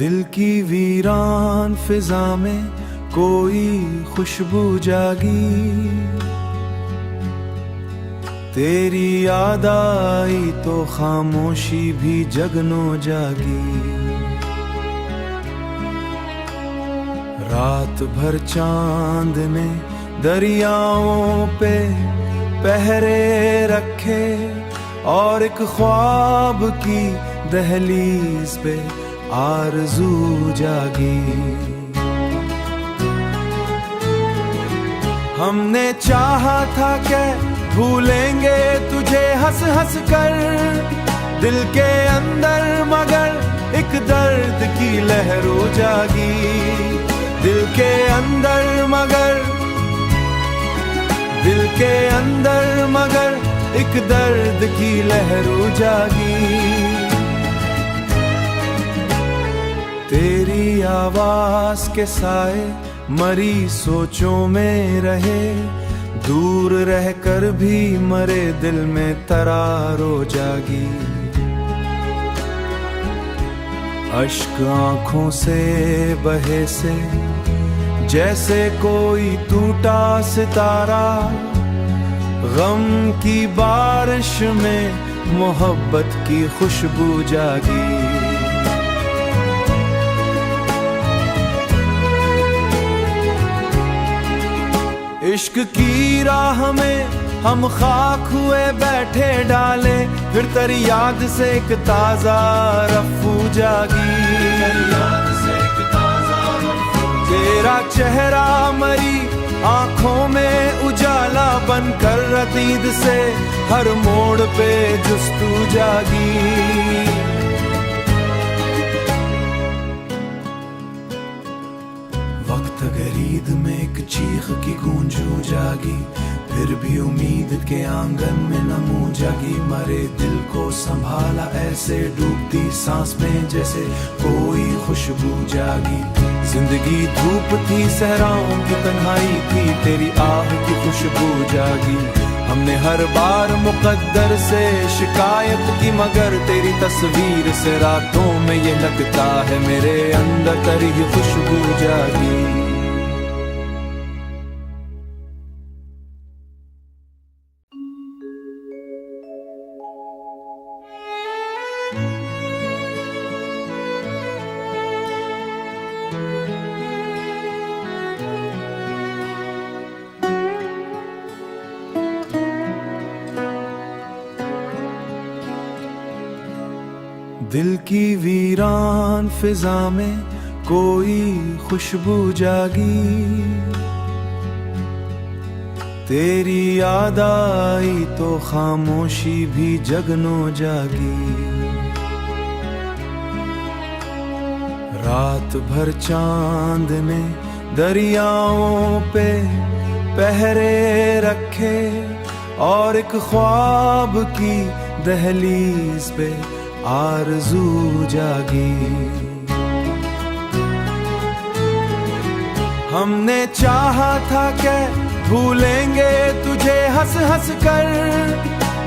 दिल की वीरान फिजा में कोई खुशबू जागी, तेरी याद आई तो खामोशी भी जगनो जागी। रात भर चांद ने दरियाओं पे पहरे रखे और एक ख्वाब की दहलीज पे आरज़ू जागी। हमने चाहा था कि भूलेंगे तुझे हंस हंस कर, दिल के अंदर मगर एक दर्द की लहरों जागी। दिल के अंदर मगर, दिल के अंदर मगर एक दर्द की लहरों जागी। तेरी आवाज के साए मरी सोचों में रहे, दूर रहकर भी मरे दिल में तरारो जागी। अश्क आंखों से बहे से जैसे कोई टूटा सितारा, गम की बारिश में मोहब्बत की खुशबू जागी। इश्क की राह में हम खाक हुए बैठे डाले, फिर तेरी याद से एक ताजा रफ्फू जागी। तेरा चेहरा मरी आंखों में उजाला बनकर रतीद से हर मोड़ पे जुस्तू जागी। वक्त गरीद में एक चीख की गूंजू जागी, फिर भी उम्मीद के आंगन में नमू जागी। मरे दिल को संभाला ऐसे डूबती सांस में जैसे कोई खुशबू जागी। जिंदगी धूप थी सहराओं की तन्हाई थी, तेरी आह की खुशबू जागी। हमने हर बार मुकद्दर से शिकायत की, मगर तेरी तस्वीर से रातों में ये लगता है मेरे अंदर तेरी ही खुशबू जागी। दिल की वीरान फिजा में कोई खुशबू जागी, तेरी याद आई तो खामोशी भी जगनो जागी। रात भर चांद ने दरियाओं पे पहरे रखे और एक ख्वाब की दहलीज पे आरज़ू जागी। हमने चाहा था कि भूलेंगे तुझे हंस हंस कर,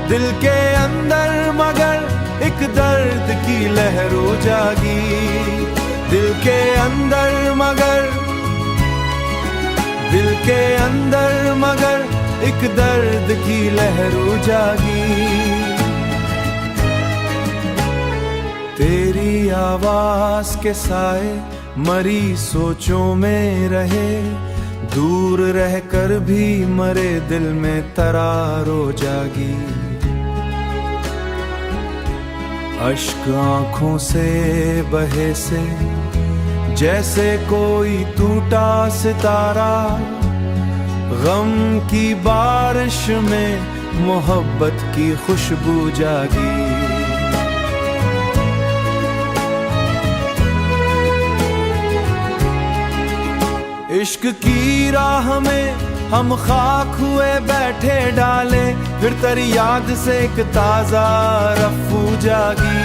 दिल के अंदर मगर एक दर्द की लहरों जागी। दिल के अंदर मगर, दिल के अंदर मगर एक दर्द की लहरों जागी। तेरी आवाज के साए मरी सोचों में रहे, दूर रहकर भी मरे दिल में तरारो जागी। अश्क आंखों से बहे से जैसे कोई टूटा सितारा, गम की बारिश में मोहब्बत की खुशबू जागी। इश्क की राह में हम खाक हुए बैठे डाले, फिर तेरी याद से एक ताजा रफ्फू जागी।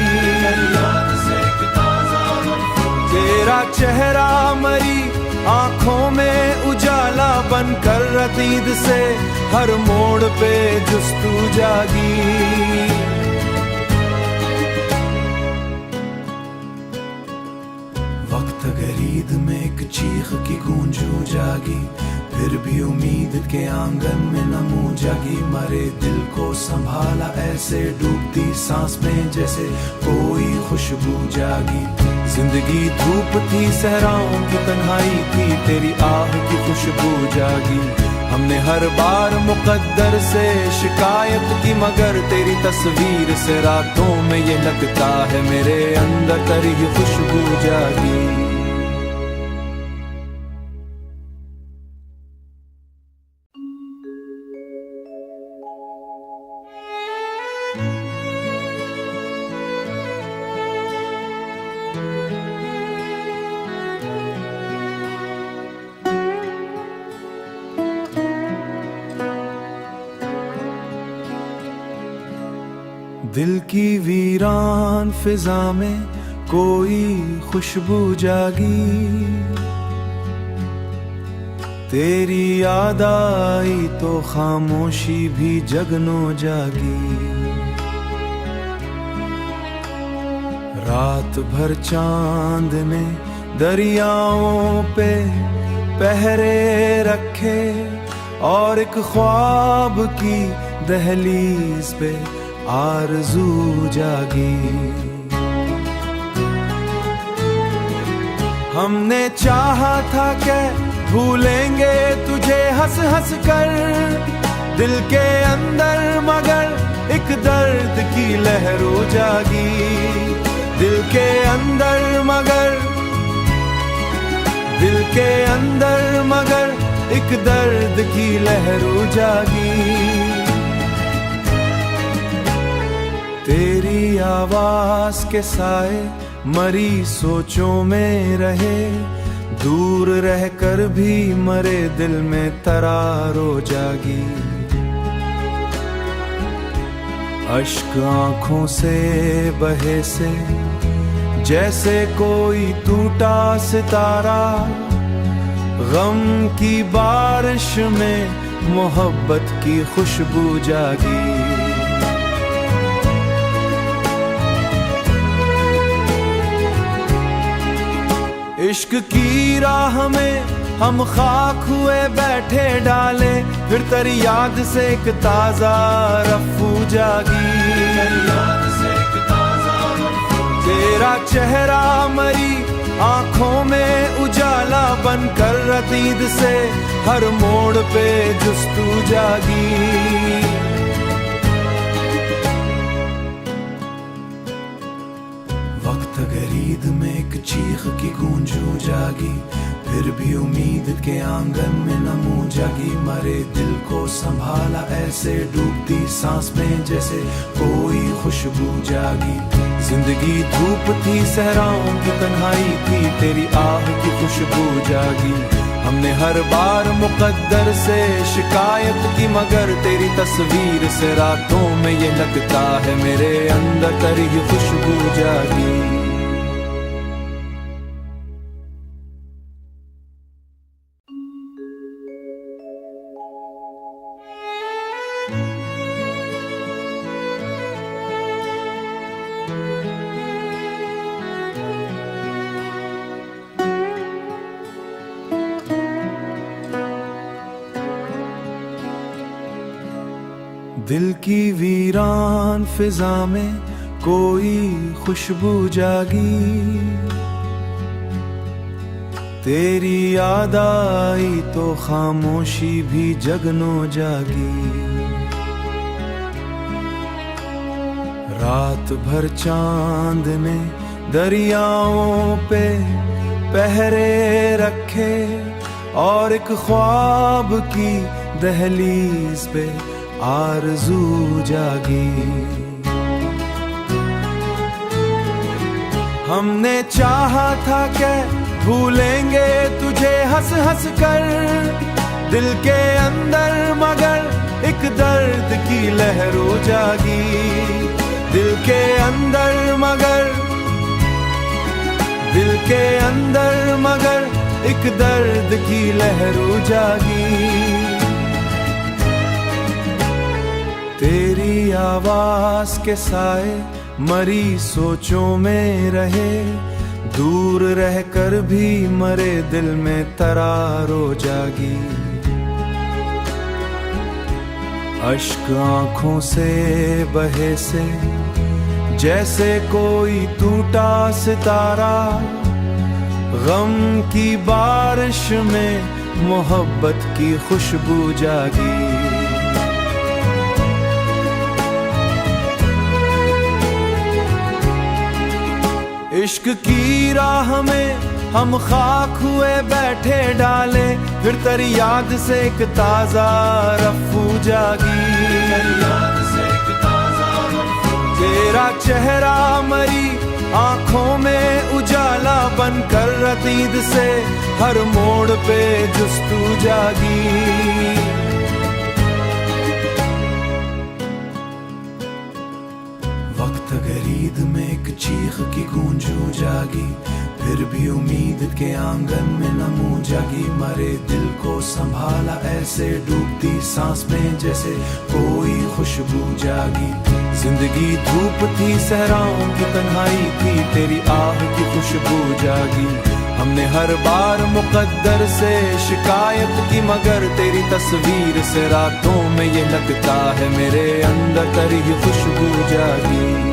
तेरा चेहरा मरी आंखों में उजाला बनकर रतीद से हर मोड़ पे जुस्तू जागी। भी उम्मीद के आंगन में नमूं जागी, मरे दिल को संभाला ऐसे डूबती सांस में जैसे कोई खुशबू जागी। जिंदगी धूप थी, सहराओं की तन्हाई थी, तेरी आह की खुशबू जागी। हमने हर बार मुकद्दर से शिकायत की, मगर तेरी तस्वीर से रातों में ये लगता है मेरे अंदर तेरी खुशबू जागी। दिल की वीरान फिजा में कोई खुशबू जागी, तेरी याद आई तो खामोशी भी जगनो जागी। रात भर चांद ने दरियाओं पे पहरे रखे, और एक ख्वाब की दहलीज पे आरज़ू जागी। हमने चाहा था कि भूलेंगे तुझे हंस हंस कर दिल के अंदर, मगर एक दर्द की लहरों जागी दिल के अंदर, दिल के अंदर मगर एक दर्द की लहरों जागी। तेरी आवाज के साए मरी सोचों में रहे, दूर रहकर भी मरे दिल में तरारो जागी। अश्क आंखों से बहे से जैसे कोई टूटा सितारा, गम की बारिश में मोहब्बत की खुशबू जागी। इश्क की राह में हम खाक हुए बैठे डाले, फिर तेरी याद से एक ताजा रफ्फू जागी। तेरा चेहरा मरी आंखों में उजाला बनकर रतीद से हर मोड़ पे जुस्तू जागी। वक्त गरीद में एक चीख की गूंजू जागी, फिर भी उम्मीद के आंगन में नमूं जागी। मरे दिल को संभाला ऐसे डूबती सांस में जैसे कोई खुशबू जागी। जिंदगी धूप थी, सहराओं की तन्हाई थी, तेरी आह की खुशबू जागी। हमने हर बार मुकद्दर से शिकायत की, मगर तेरी तस्वीर से रातों में ये लगता है मेरे अंदर तेरी खुशबू जागी। दिल की वीरान फिजा में कोई खुशबू जागी, तेरी याद आई तो खामोशी भी जगनो जागी। रात भर चांद ने दरियाओं पे पहरे रखे, और एक ख्वाब की दहलीज पे आरज़ू जागी। हमने चाहा था कि भूलेंगे तुझे हंस हंस कर दिल के अंदर, मगर एक दर्द की लहरों जागी दिल के अंदर, दिल के अंदर मगर एक दर्द की लहरों जागी। तेरी आवाज के साए मरी सोचों में रहे, दूर रहकर भी मरे दिल में तरारो जागी। अश्क आंखों से बहे से जैसे कोई टूटा सितारा, गम की बारिश में मोहब्बत की खुशबू जागी। इश्क की राह में हम खाक हुए बैठे डाले, फिर तेरी याद से एक ताजा रफ्फू जागी। तेरा चेहरा मरी आंखों में उजाला बनकर रतीद से हर मोड़ पे जुस्तू जागी। वक्त गरीद में एक चीख की गूंजू जागी, फिर भी उम्मीद के आंगन में नमू जागी। मरे दिल को संभाला ऐसे डूबती सांस में जैसे कोई खुशबू जागी। जिंदगी धूप थी सहराओं की तन्हाई थी, तेरी आह की खुशबू जागी। हमने हर बार मुकद्दर से शिकायत की, मगर तेरी तस्वीर से रातों में ये लगता है मेरे अंदर तेरी ही खुशबू जागी।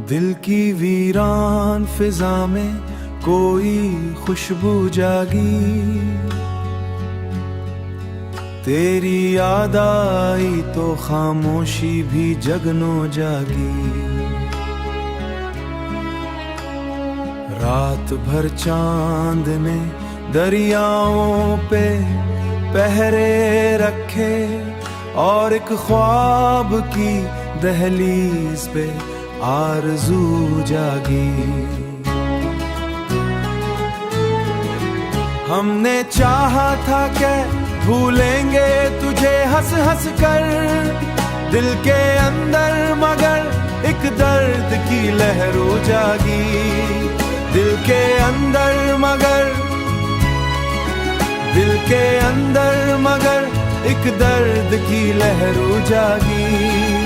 दिल की वीरान फिजा में कोई खुशबू जागी। तेरी याद आई तो खामोशी भी जगनो जागी। रात भर चांद ने दरियाओं पे पहरे रखे, और एक ख्वाब की दहलीज पे आरज़ू जागी। हमने चाहा था कि भूलेंगे तुझे हंस हंस कर दिल के अंदर, मगर एक दर्द की लहरों जागी दिल के अंदर, दिल के अंदर मगर एक दर्द की लहरों जागी।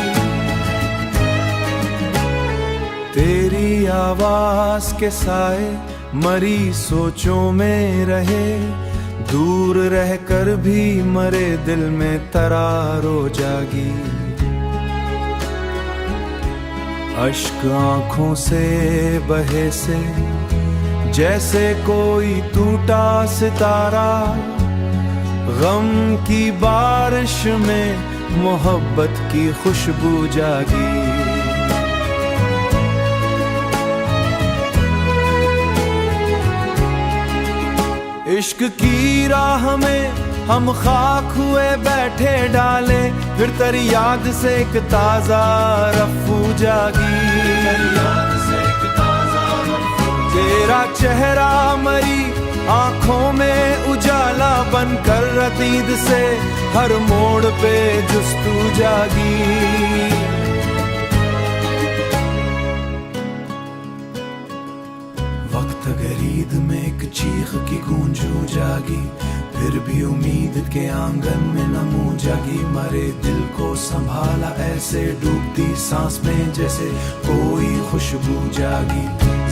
तेरी आवाज के साए मरी सोचों में रहे, दूर रहकर भी मरे दिल में तरारो जागी। अश्क आंखों से बहे से जैसे कोई टूटा सितारा, गम की बारिश में मोहब्बत की खुशबू जागी। इश्क की राह में हम खाक हुए बैठे डाले, फिर तेरी याद से एक ताजा रफ्फू जागी। तेरा चेहरा मरी आंखों में उजाला बनकर रतीद से हर मोड़ पे जुस्तू जागी। वक्त गरीद में एक चीख की गूंजू जागी, फिर भी उम्मीद के आंगन में नमू जागी। मरे दिल को संभाला ऐसे डूबती सांस में जैसे कोई खुशबू जागी।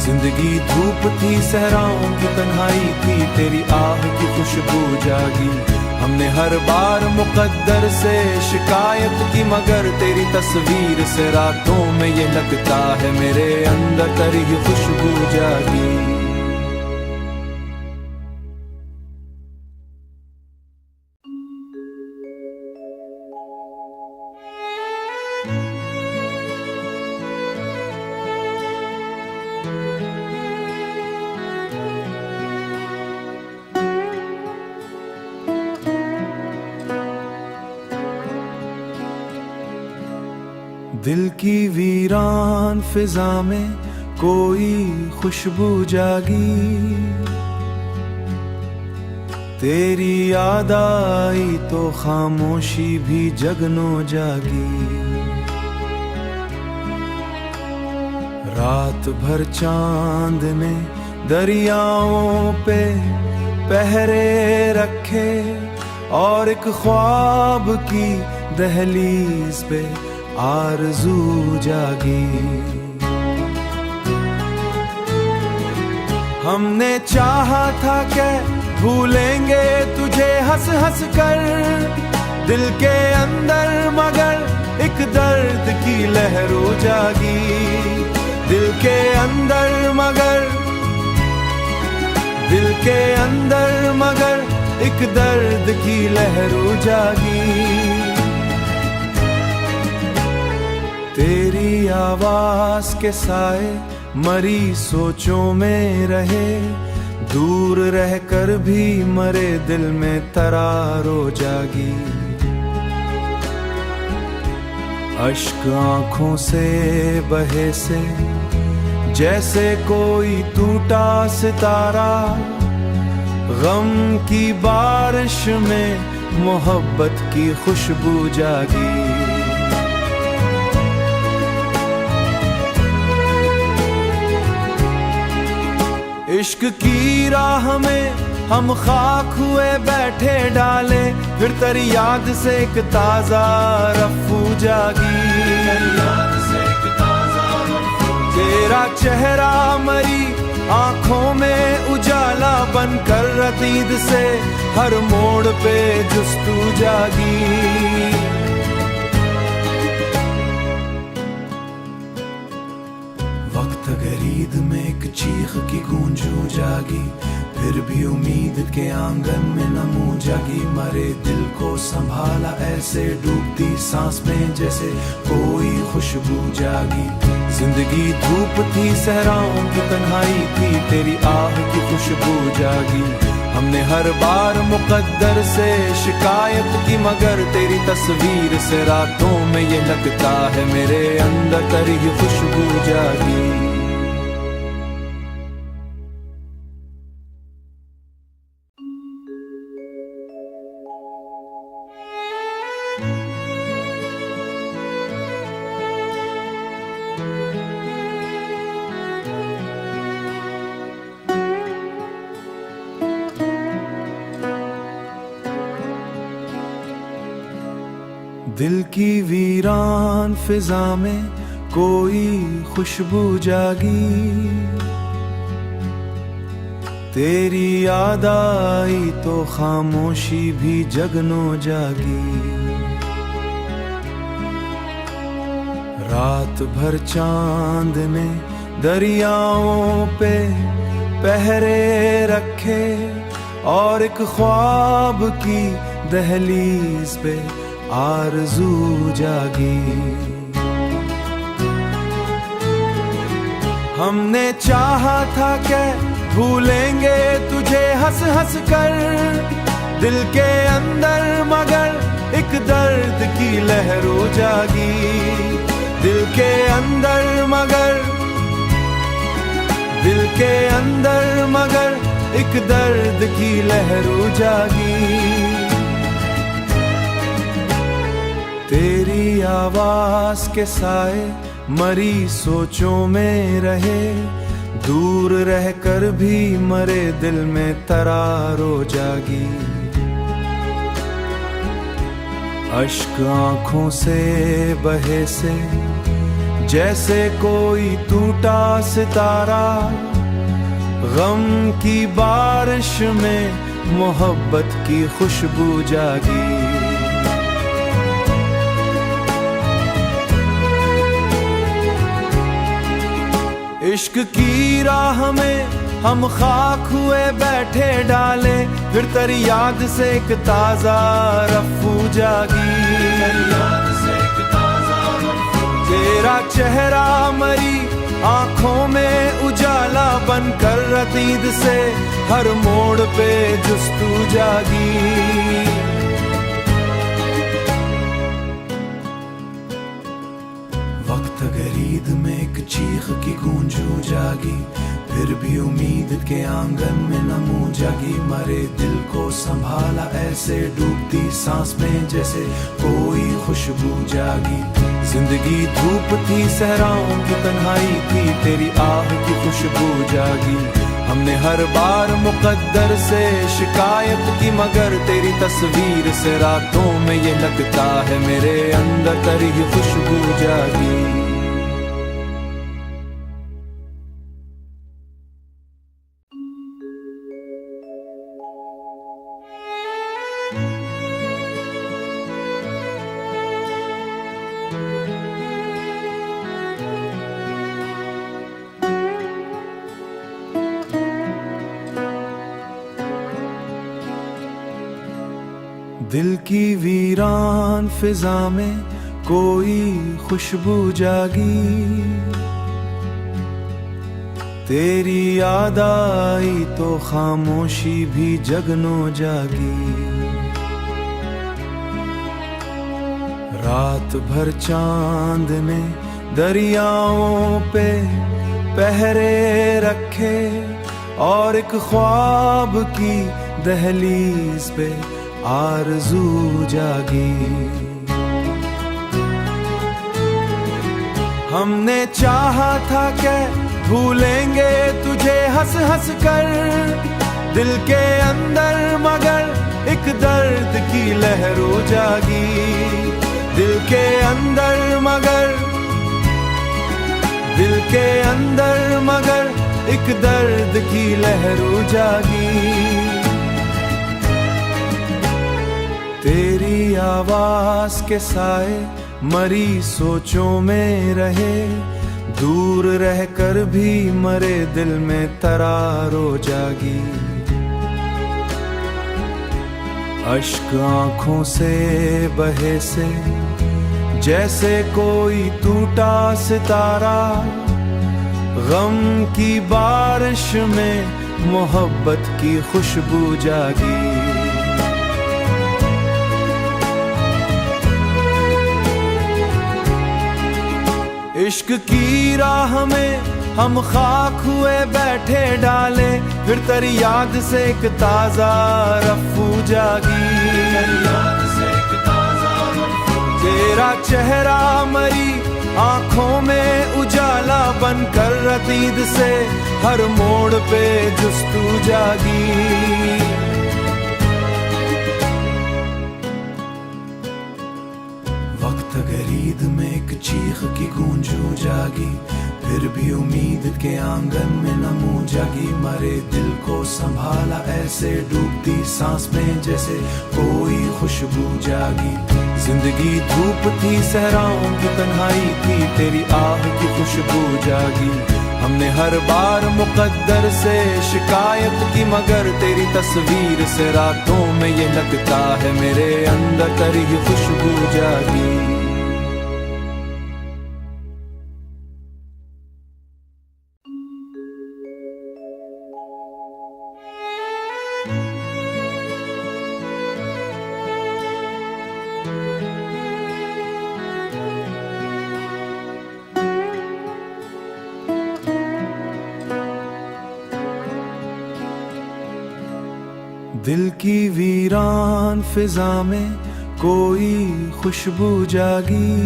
जिंदगी धूप थी सहराओं की तन्हाई थी, तेरी आह की खुशबू जागी। हमने हर बार मुकद्दर से शिकायत की, मगर तेरी तस्वीर से रातों में ये लगता है मेरे अंदर तेरी ही खुशबू जागी। दिल की वीरान फिजा में कोई खुशबू जागी। तेरी याद आई तो खामोशी भी जगनो जागी। रात भर चांद ने दरियाओं पे पहरे रखे और एक ख्वाब की दहलीज पे आरज़ू जागी। हमने चाहा था कि भूलेंगे तुझे हंस हंस कर, दिल के अंदर मगर एक दर्द की लहरों जागी। दिल के अंदर मगर, दिल के अंदर मगर एक दर्द की लहरों जागी। तेरी आवाज के साए मरी सोचों में रहे, दूर रहकर भी मरे दिल में तरारो जागी। अश्क आंखों से बहे से जैसे कोई टूटा सितारा, गम की बारिश में मोहब्बत की खुशबू जागी। इश्क की राह में हम खाक हुए बैठे डाले, फिर तेरी याद से एक ताजा रफ्फू जागी। तेरा चेहरा मरी आंखों में उजाला बनकर रतीद से हर मोड़ पे जुस्तू जागी। वक्त गरीद में एक चीख की गूंजू जागी, फिर भी उम्मीद के आंगन में नमू जागी। मरे दिल को संभाला ऐसे डूबती सांस में जैसे कोई खुशबू जागी। जिंदगी धूप थी सहराओं की तन्हाई थी, तेरी आह की खुशबू जागी। हमने हर बार मुकद्दर से शिकायत की, मगर तेरी तस्वीर से रातों में ये लगता है मेरे अंदर तेरी ही खुशबू जागी। दिल की वीरान फिजा में कोई खुशबू जागी। तेरी याद आई तो खामोशी भी जगनो जागी। रात भर चांद ने दरियाओं पे पहरे रखे और एक ख्वाब की दहलीज पे आरज़ू जागी। हमने चाहा था कि भूलेंगे तुझे हंस हंस कर, दिल के अंदर मगर एक दर्द की लहरों जागी। दिल के अंदर मगर, दिल के अंदर मगर एक दर्द की लहरों जागी। तेरी आवाज के साए मरी सोचों में रहे, दूर रहकर भी मरे दिल में तरारो जागी। अश्क आंखों से बहे से जैसे कोई टूटा सितारा, गम की बारिश में मोहब्बत की खुशबू जागी। इश्क की राह में हम खाक हुए बैठे डाले, फिर तेरी याद से एक ताजा रफ्फू जागी। तेरा चेहरा मरी आंखों में उजाला बनकर रतीद से हर मोड़ पे जुस्तू जागी। वक्त गरीद में एक चीख की गूंजू जागी, फिर भी उम्मीद के आंगन में नमूं जागी, मरे दिल को संभाला ऐसे डूबती सांस में जैसे कोई खुशबू जागी। जिंदगी धूप थी, सहराओं की तन्हाई थी, तेरी आह की खुशबू जागी। हमने हर बार मुकद्दर से शिकायत की, मगर तेरी तस्वीर से रातों में ये लगता है मेरे अंदर तेरी ही खुशबू जागी। दिल की वीरान फिजा में कोई खुशबू जागी, तेरी याद आई तो खामोशी भी जगनो जागी। रात भर चांद ने दरियाओं पे पहरे रखे, और एक ख्वाब की दहलीज पे आरज़ू जागी। हमने चाहा था कि भूलेंगे तुझे हंस हंस कर दिल के अंदर, मगर एक दर्द की लहर जागी दिल के अंदर, दिल के अंदर मगर एक दर्द की लहर जागी। तेरी आवाज के साए मरी सोचों में रहे, दूर रहकर भी मरे दिल में तरारो जागी। अश्क आंखों से बहे से जैसे कोई टूटा सितारा, गम की बारिश में मोहब्बत की खुशबू जागी। इश्क की राह में हम खाक हुए बैठे डाले, फिर तेरी याद से एक ताजा रफ्फू जागी। तेरा चेहरा मरी आंखों में उजाला बनकर रतीद से हर मोड़ पे जुस्तू जागी। वक्त गरीद में एक चीख की गूंजू जागी, फिर भी उम्मीद के आंगन में नमूं जागी। मरे दिल को संभाला ऐसे डूबती सांस में जैसे कोई खुशबू जागी। जिंदगी धूप थी, सहराओं की तन्हाई थी, तेरी आह की खुशबू जागी। हमने हर बार मुकद्दर से शिकायत की, मगर तेरी तस्वीर से रातों में ये लगता है मेरे अंदर तेरी ही खुशबू जागी। दिल की वीरान फिजा में कोई खुशबू जागी,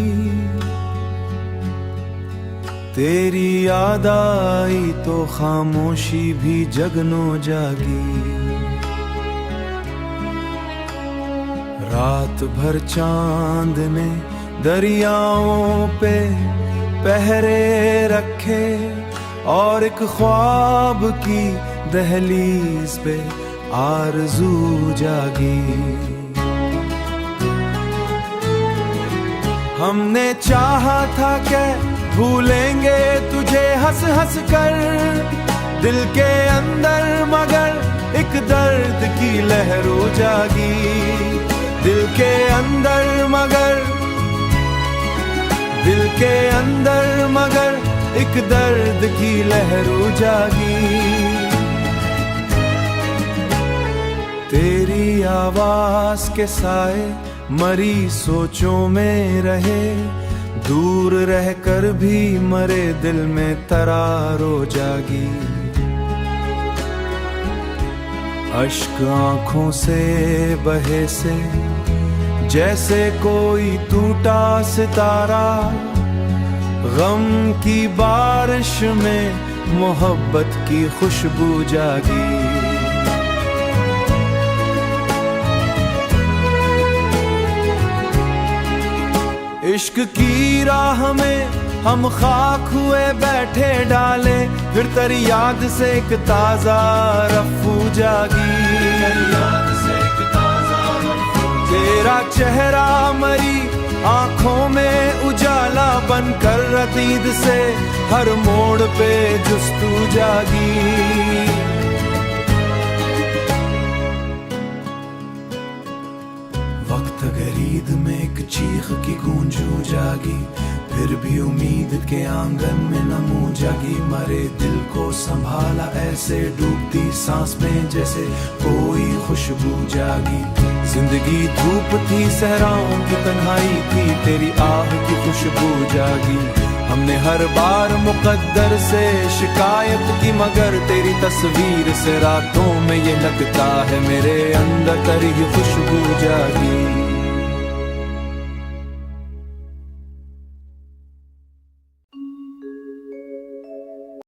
तेरी याद आई तो खामोशी भी जगनो जागी। रात भर चांद ने दरियाओं पे पहरे रखे, और एक ख्वाब की दहलीज पे आरज़ू जागी। हमने चाहा था कि भूलेंगे तुझे हंस हंस कर दिल के अंदर, मगर एक दर्द की लहर जागी दिल के अंदर, दिल के अंदर मगर एक दर्द की लहर जागी। तेरी आवाज के साए मरी सोचों में रहे, दूर रहकर भी मरे दिल में तरारो जागी। अश्क आंखों से बहे से जैसे कोई टूटा सितारा, गम की बारिश में मोहब्बत की खुशबू जागी। इश्क की राह में हम खाक हुए बैठे डाले, फिर तेरी याद से एक ताजा रफ्फू जागी। तेरा चेहरा मरी आंखों में उजाला बनकर रतीद से हर मोड़ पे जुस्तू जागी। वक्त गरीद में एक चीख की गूंजू जागी, फिर भी उम्मीद के आंगन में नमू जागी। मरे दिल को संभाला ऐसे डूबती सांस में जैसे कोई खुशबू जागी। जिंदगी धूप थी सहराओं की तन्हाई थी, तेरी आह की खुशबू जागी। हमने हर बार मुकद्दर से शिकायत की, मगर तेरी तस्वीर से रातों में ये लगता है मेरे अंदर तेरी खुशबू जागी।